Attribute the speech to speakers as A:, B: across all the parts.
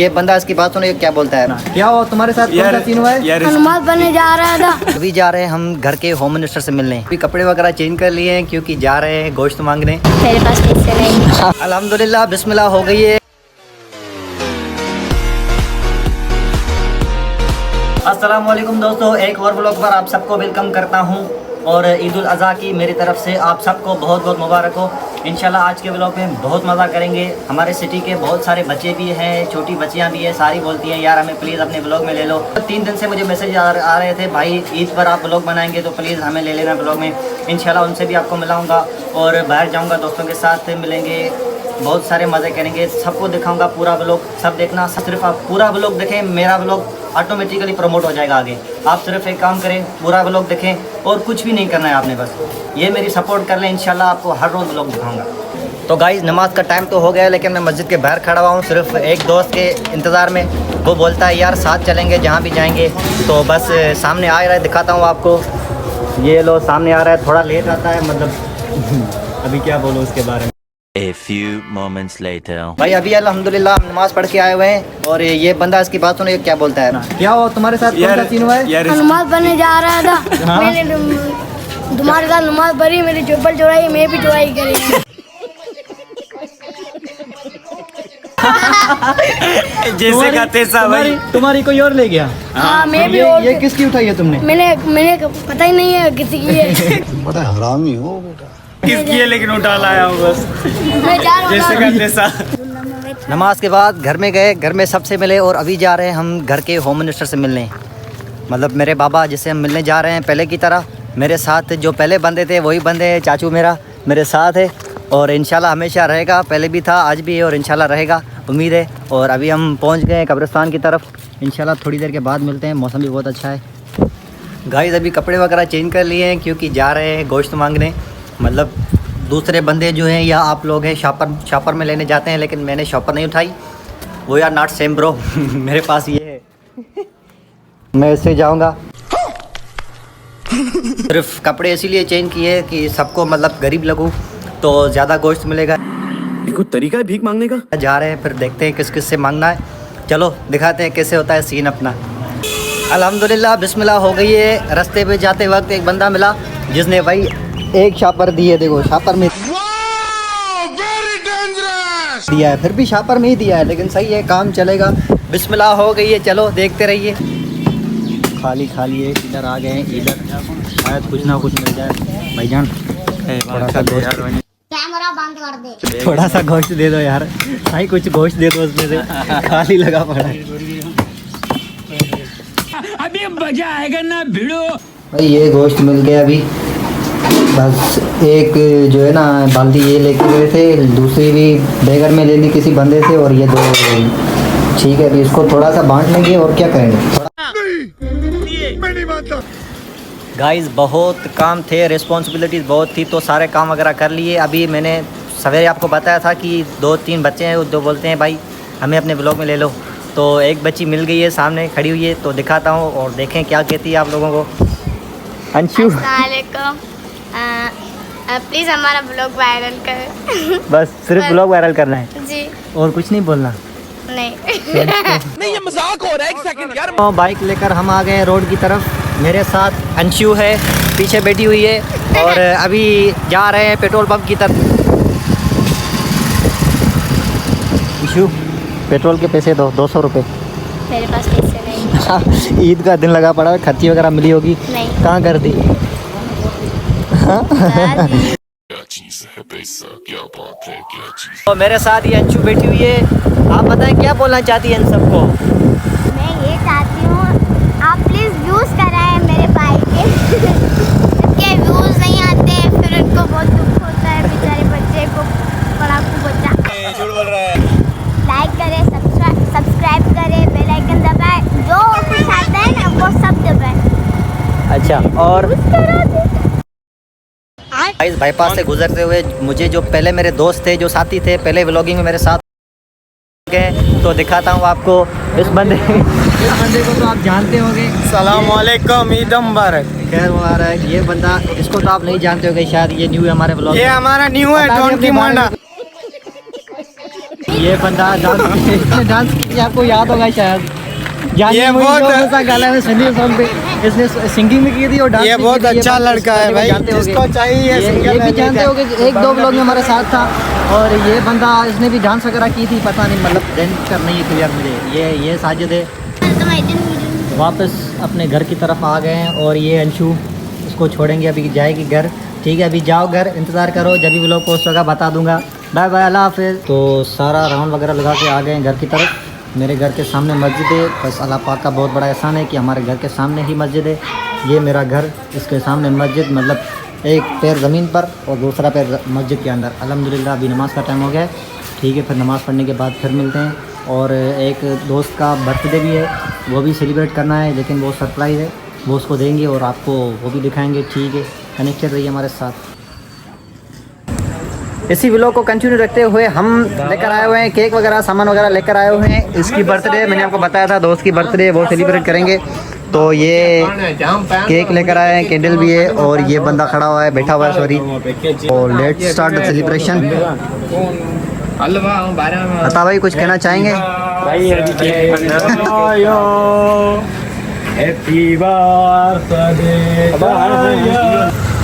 A: ये बंदा इसकी बात सुनो, ये क्या बोलता है? क्या हो तुम्हारे साथ? कौन सा सीन हुआ है?
B: हनुमान बनने जा रहा था।
A: अभी जा रहे हैं हम घर के होम मिनिस्टर से मिलने। अभी कपड़े वगैरह चेंज कर लिए हैं क्योंकि जा रहे हैं गोश्त मांगने।
B: मेरे पास पैसे नहीं।
A: अल्हम्दुलिल्लाह बिस्मिल्लाह हो गई है। अस्सलाम वालेकुम दोस्तों, एक और व्लॉग पर आप सबको वेलकम करता हूं और ईद उल अज़हा की मेरी तरफ से आप सबको बहुत बहुत मुबारक हो। इंशाल्लाह आज के व्लॉग में बहुत मज़ा करेंगे। हमारे सिटी के बहुत सारे बच्चे भी हैं, छोटी बच्चियां भी हैं, सारी बोलती हैं यार हमें प्लीज़ अपने व्लॉग में ले लो। 3 दिन से मुझे मैसेज आ रहे थे, भाई ईद पर आप व्लॉग बनाएंगे तो प्लीज़ हमें ले लेना व्लॉग में। इंशाल्लाह उनसे भी आपको मिलाऊँगा और बाहर जाऊँगा, दोस्तों के साथ मिलेंगे, बहुत सारे मज़े करेंगे, सबको दिखाऊंगा पूरा व्लॉग। सब देखना, सिर्फ आप पूरा व्लॉग देखें, मेरा व्लॉग ऑटोमेटिकली प्रमोट हो जाएगा आगे। आप सिर्फ एक काम करें, पूरा व्लॉग देखें और कुछ भी नहीं करना है आपने, बस ये मेरी सपोर्ट कर लें। इंशाल्लाह आपको हर रोज़ व्लॉग दिखाऊंगा। तो गाइस नमाज का टाइम तो हो गया है, लेकिन मैं मस्जिद के बाहर खड़ा हुआ हूँ सिर्फ एक दोस्त के इंतज़ार में। वो बोलता है यार साथ चलेंगे जहाँ भी जाएंगे, तो बस सामने आ रहा है, दिखाता हूँ आपको। ये लो सामने आ रहा है, थोड़ा लेट आता है, मतलब अभी क्या बोलूँ उसके बारे में।
C: A few moments later.
A: भाई अभी अल्हम्दुलिल्लाह हम नमाज पढ़ के आए हुए हैं और ये बंदा इसकी बात सुनो, ये क्या बोलता है? क्या हो तुम्हारे साथ? कौन सा सीन हुआ है?
B: हनुमान बनने जा रहा था। मैंने तुम्हारे साथ नमाज पढ़ी, मेरी चप्पल चुराई, मैं भी चुराई करी।
D: जैसे का तैसा भाई,
A: तुम्हारी कोई और ले गया?
B: हाँ मैं भी।
A: ये किसकी उठाई है तुमने?
B: मैंने पता ही नहीं है किसी की है।
E: बड़ा हरामी हो बेटा।
D: किसकी है लेकिन उठा लाया हूँ बस।
B: मैं जा रहा
D: जैसे का तैसा।
A: नमाज के बाद घर में गए, घर में सबसे मिले और अभी जा रहे हैं हम घर के होम मिनिस्टर से मिलने। मतलब मेरे बाबा जिसे हम मिलने जा रहे हैं पहले की तरह। मेरे साथ जो पहले बंदे थे वही बंदे, चाचू मेरा मेरे साथ है और इंशाल्लाह हमेशा रहेगा। पहले भी था, आज भी है और इंशाल्लाह रहेगा, उम्मीद है। और अभी हम पहुंच गए हैं कब्रिस्तान की तरफ। इंशाल्लाह थोड़ी देर के बाद मिलते हैं, मौसम भी बहुत अच्छा है। गाइस अभी कपड़े वगैरह चेंज कर लिए हैं क्योंकि जा रहे हैं गोश्त मांगने। मतलब दूसरे बंदे जो हैं या आप लोग हैं शॉपर में लेने जाते हैं, लेकिन मैंने शॉपर नहीं उठाई। वो यार नॉट सेम ब्रो। मेरे पास ये है। मैं इससे जाऊंगा। सिर्फ कपड़े इसीलिए चेंज किए कि सबको मतलब गरीब लगूं तो ज़्यादा गोश्त मिलेगा।
D: कोई तरीका है भीख मांगने का?
A: जा रहे हैं, फिर देखते हैं किस किस से मांगना है। चलो दिखाते हैं कैसे होता है सीन अपना। अल्हम्दुलिल्लाह बिस्मिल्लाह हो गई है। रास्ते पे जाते वक्त एक बंदा मिला जिसने भाई एक शापर दी है। देखो शापर में दिया है, फिर भी शापर में ही दिया है, लेकिन सही है, काम चलेगा। बिस्मिल्लाह हो गई है, चलो देखते रहिए। खाली खाली है, इधर आ गए हैं, इधर शायद कुछ ना कुछ मिल जाए। भाईजान थोड़ा सा गोश्त,
B: कैमरा बंद कर दे।
A: थोड़ा सा गोश्त दे दो यार भाई, कुछ गोश्त दे दो उसमें से, खाली लगा पड़ा है।
D: अभी मजा आएगा ना भिड़ो।
A: भाई ये गोश्त मिल गया अभी, बस एक जो है ना बाल्टी ये लेके गए थे, दूसरी भी बेगर में लेनी किसी बंदे से, और ये 2 ठीक है। अभी इसको थोड़ा सा बांट लेंगे और क्या करेंगे। गाइस बहुत काम थे, रिस्पॉन्सिबिलिटीज़ बहुत थी, तो सारे काम वगैरह कर लिए। अभी मैंने सवेरे आपको बताया था कि 2-3 बच्चे हैं, जो बोलते हैं भाई हमें अपने ब्लॉग में ले लो। तो एक बच्ची मिल गई है, सामने खड़ी हुई है, तो दिखाता हूँ और देखें क्या कहती है आप लोगों को। अंशु
B: प्लीज हमारा ब्लॉग वायरल कर।
A: बस सिर्फ ब्लॉग वायरल करना है
B: जी,
A: और कुछ नहीं बोलना।
B: नहीं।
D: नहीं ये मजाक हो रहा है, एक सेकंड यार।
A: बाइक लेकर हम आ गए हैं रोड की तरफ। मेरे साथ अंशु है, पीछे बैठी हुई है, और अभी जा रहे हैं पेट्रोल पंप की तरफ। अंशु पेट्रोल के पैसे दो, 200 रुपये।
B: मेरे पास पैसे नहीं।
A: ईद का दिन लगा पड़ा है, खर्ची वगैरह मिली होगी।
B: नहीं।
A: कहाँ कर दी? तो मेरे साथ ही अंशु बैठी हुई है। आप बताएं क्या बोलना चाहती है इन सबको?
B: मैं ये चाहती हूँ आप प्लीज व्यूज कराएं मेरे भाई के। उनके व्यूज नहीं आते फिर उनको बहुत दुख होता है, बेचारे बच्चे को, पढ़ाकू बच्चा।
D: झूठ बोल रहा है।
B: लाइक करें, सब्सक्राइब करें, बेल आइकन दबाएं, जो कुछ आता है ना वो सब दबाएं।
A: अच्छा, और बाईपास से गुजरते हुए मुझे जो पहले मेरे दोस्त थे, जो साथी थे पहले व्लॉगिंग में मेरे साथ गए, तो दिखाता हूँ आपको इस बंदे को तो आप जानते होंगे।
D: सलाम वालेकुम, ईद मुबारक।
A: खैर मुबारक। ये बंदा, इसको तो आप नहीं जानते होंगे शायद, ये न्यू है हमारे व्लॉग।
D: ये हमारा न्यू है, डॉन की मांडा।
A: ये बंदा डांस किया, आपको याद होगा शायद।
D: ये बहुत
A: गाना में सुनी सॉन्ग पे इसने सिंगिंग भी की थी और डांस
D: ये
A: भी
D: बहुत
A: की थी।
D: अच्छा
A: बंदा
D: लड़का है भाई,
A: जानते होगे।
D: जिसको चाहिए
A: ये भी जानते होगे कि एक दो ब्लॉग में हमारे साथ था और ये बंदा इसने भी डांस वगैरह की थी, पता नहीं मतलब डांस कर नहीं है क्लियर मुझे। ये साजिद है, वापस अपने घर की तरफ आ गए हैं और ये अंशु उसको छोड़ेंगे, अभी जाएगी घर। ठीक है, अभी जाओ घर, इंतज़ार करो, जब भी व्लॉग पोस्ट होगा बता दूंगा। बाय बाय, अल्लाह हाफिज़। तो सारा राउंड वगैरह लगा के आ गए हैं घर की तरफ। मेरे घर के सामने मस्जिद है, बस अल्लाह पाक का बहुत बड़ा एहसान है कि हमारे घर के सामने ही मस्जिद है। ये मेरा घर, इसके सामने मस्जिद, मतलब एक पैर ज़मीन पर और दूसरा पैर मस्जिद के अंदर। अल्हम्दुलिल्लाह अभी नमाज़ का टाइम हो गया है। ठीक है, फिर नमाज़ पढ़ने के बाद फिर मिलते हैं। और एक दोस्त का बर्थडे भी है, वो भी सेलिब्रेट करना है, लेकिन वो सरप्राइज़ है, वो उसको देंगे और आपको वो भी दिखाएंगे। ठीक है, कनेक्टेड रहिए हमारे साथ। इसी व्लॉग को कंटिन्यू रखते हुए हम लेकर आए हुए हैं केक वगैरह, सामान वगैरह लेकर आए हुए हैं। इसकी बर्थडे मैंने आपको बताया था, दोस्त की बर्थडे, वो सेलिब्रेट करेंगे। तो ये केक लेकर आए हैं, कैंडल भी है और ये बंदा खड़ा हुआ है, बैठा हुआ है सॉरी। और लेट्स स्टार्ट द सेलिब्रेशन। बता भाई, कुछ कहना चाहेंगे?
D: Happy birthday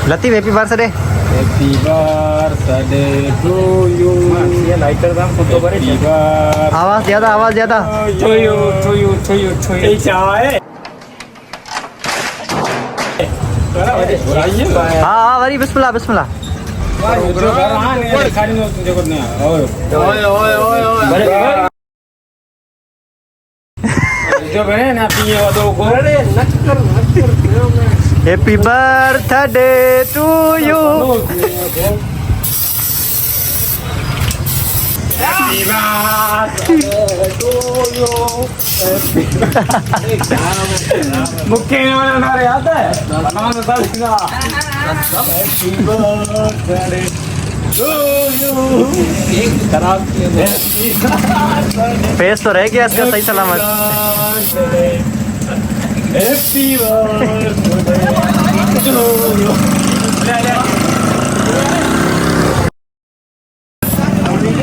A: Latif, happy birthday.
D: Happy birthday to you. ये लाइटर दाम खुद तो करे।
A: आवाज़ ज़्यादा, आवाज़ ज़्यादा।
D: To you to you to you to you.
A: हाँ वरी, बिस्मिल्लाह बिस्मिल्लाह। Happy birthday to you.
D: मुख्य आता है।
A: फेस तो रह गया इसका सही सलामत।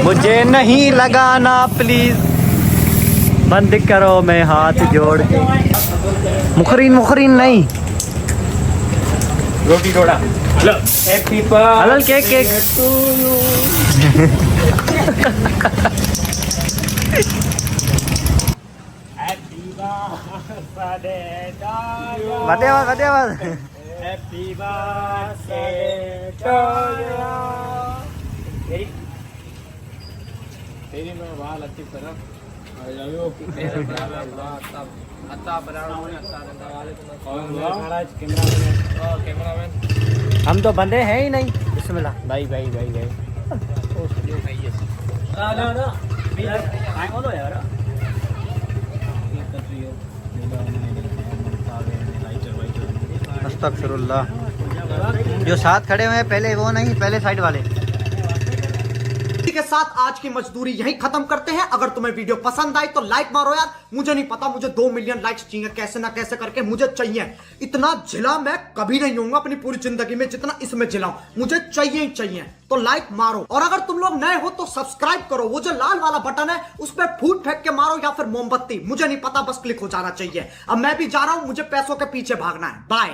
A: मुझे नहीं लगाना प्लीज, बंद करो मैं हाथ जोड़ के। मुखरीन मुखरीन नहीं,
D: रोटी थोड़ा हैप्पी
A: हलल केक केक।
D: To you.
A: वादे आवाज, वादे आवाज।
D: Happy birthday to you. तेरी में वाल अच्छी तरह आयो मेरे बराबर आता बराबर आता कैमरामैन।
A: हम तो बंदे हैं ही नहीं। बिस्मिल्लाह।
D: भाई भाई भाई भाई ओ स्टूडियो भाई ये ना ना ना आई बोलो यार।
A: अस्तगफिरुल्लाह। जो साथ खड़े हुए हैं पहले वो नहीं, पहले साइड वाले।
E: के साथ आज की मजदूरी यहीं खत्म करते हैं। अगर तुम्हें वीडियो पसंद आई तो लाइक मारो यार। मुझे नहीं पता, मुझे 2 मिलियन लाइक्स चाहिए, कैसे ना कैसे करके मुझे चाहिए। इतना झिला मैं कभी नहीं होऊंगा अपनी पूरी जिंदगी में जितना इसमें झिलाऊं, मुझे चाहिए ही चाहिए। तो लाइक मारो और अगर तुम लोग नए हो तो सब्सक्राइब करो। वो जो लाल वाला बटन है उस पर फूट फेंक के मारो या फिर मोमबत्ती, मुझे नहीं पता, बस क्लिक हो जाना चाहिए। अब मैं भी जा रहा हूं, मुझे पैसों के पीछे भागना है। बाय।